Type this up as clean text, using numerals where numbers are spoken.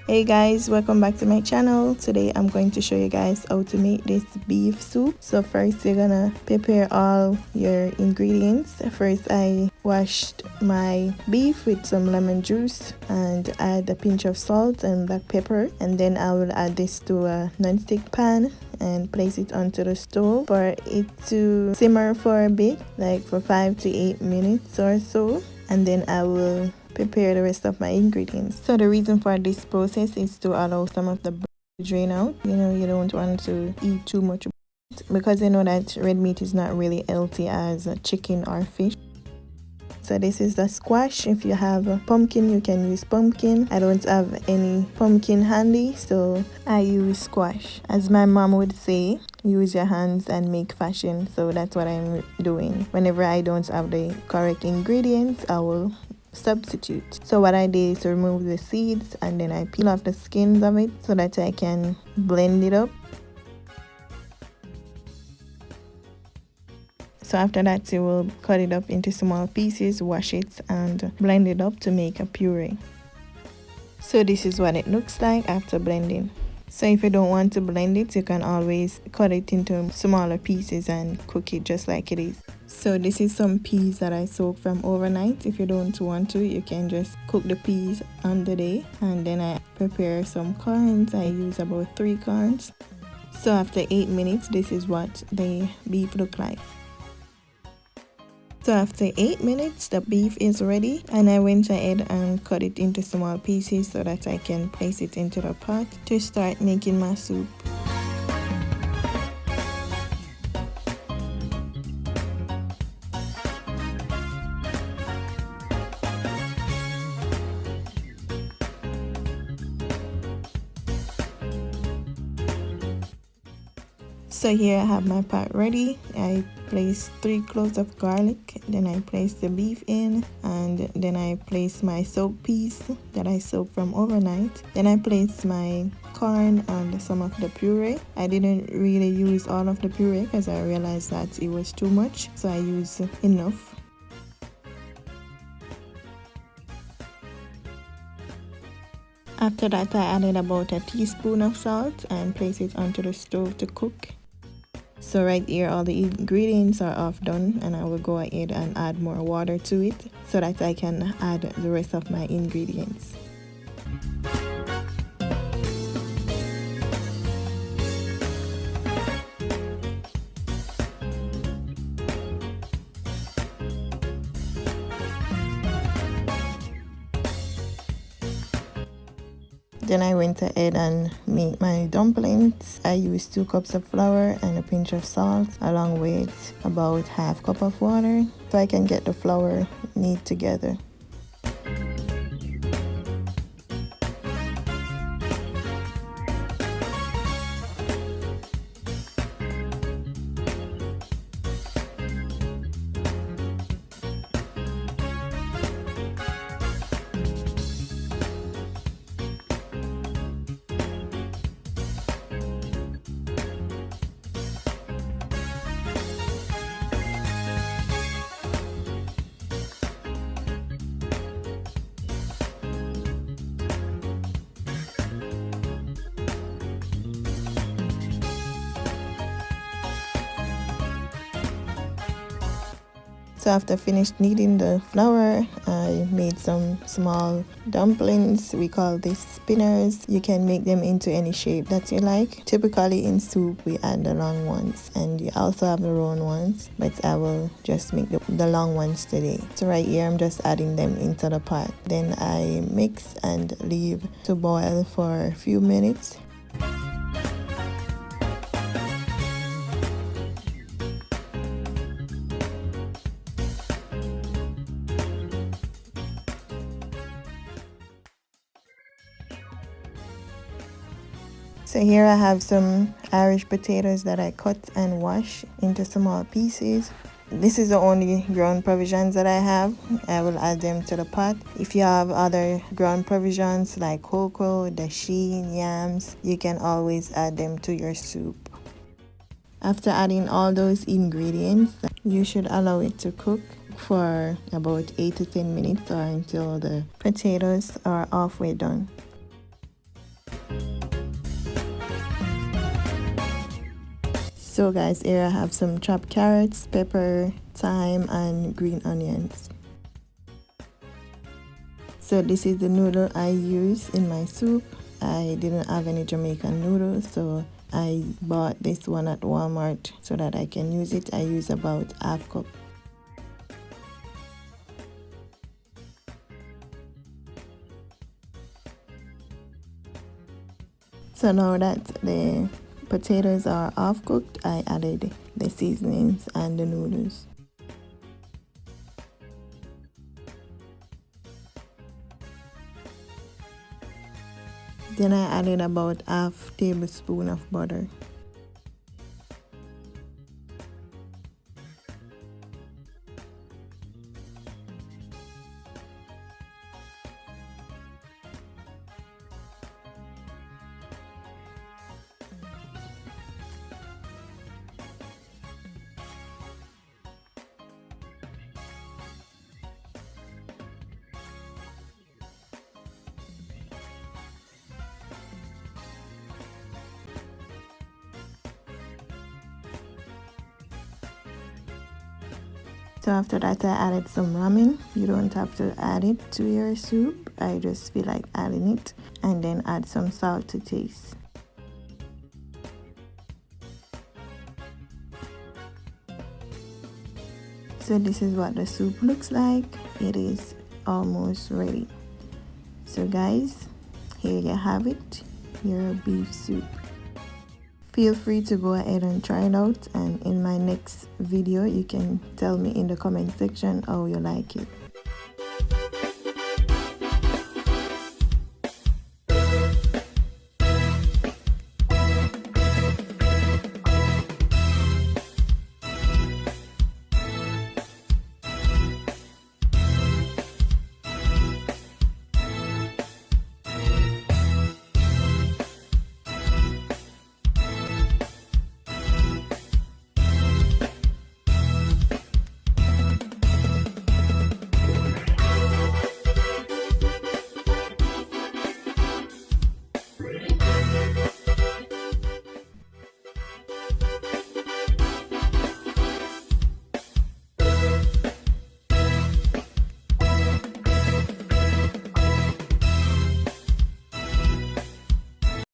Hey guys, welcome back to my channel. Today I'm going to show you guys how to make this beef soup. So first you're gonna prepare all your ingredients. First I washed my beef with some lemon juice and add a pinch of salt and black pepper, and then I will add this to a non-stick pan and place it onto the stove for it to simmer for a bit, like for 5 to 8 minutes or so, and then I will prepare the rest of my ingredients. So the reason for this process is to allow some of the blood to drain out. You know, you don't want to eat too much because you know that red meat is not really healthy as chicken or fish. So this is the squash. If you have a pumpkin, you can use pumpkin. I don't have any pumpkin handy, so I use squash. As my mom would say, use your hands and make fashion. So that's what I'm doing. Whenever I don't have the correct ingredients, I will substitute. So what I did is to remove the seeds and then I peel off the skins of it so that I can blend it up. So after that you will cut it up into small pieces, wash it and blend it up to make a puree. So this is what it looks like after blending. So if you don't want to blend it, you can always cut it into smaller pieces and cook it just like it is. So this is some peas that I soaked from overnight. If you don't want to, you can just cook the peas on the day. And then I prepare some corns. I use about 3 corns. So after 8 minutes, this is what the beef look like. So after 8 minutes, the beef is ready, and I went ahead and cut it into small pieces so that I can place it into the pot to start making my soup. So here I have my pot ready. I place 3 cloves of garlic, then I place the beef in, and then I place my soaked peas that I soaked from overnight. Then I place my corn and some of the puree. I didn't really use all of the puree because I realized that it was too much, so I used enough. After that I added about a teaspoon of salt and place it onto the stove to cook. So right here all the ingredients are half done, and I will go ahead and add more water to it so that I can add the rest of my ingredients. Then I went ahead and made my dumplings. I used 2 cups of flour and a pinch of salt along with about ½ cup of water so I can get the flour knead together. So after finished kneading the flour, I made some small dumplings. We call this spinners. You can make them into any shape that you like. Typically in soup we add the long ones, and you also have the round ones, but I will just make the long ones today. So right here I'm just adding them into the pot. Then I mix and leave to boil for a few minutes. So here I have some Irish potatoes that I cut and wash into small pieces. This is the only ground provisions that I have. I will add them to the pot. If you have other ground provisions like cocoa, dashi, yams, you can always add them to your soup. After adding all those ingredients, you should allow it to cook for about 8 to 10 minutes or until the potatoes are halfway done. So guys, here I have some chopped carrots, pepper, thyme, and green onions. So this is the noodle I use in my soup. I didn't have any Jamaican noodles, so I bought this one at Walmart so that I can use it. I use about half cup. So now that the potatoes are half cooked, I added the seasonings and the noodles. Then I added about half tablespoon of butter. So after that I added some ramen. You don't have to add it to your soup. I just feel like adding it, and then add some salt to taste. So this is what the soup looks like. It is almost ready. So guys, here you have it, your beef soup. Feel free to go ahead and try it out, and in my next video you can tell me in the comment section how you like it.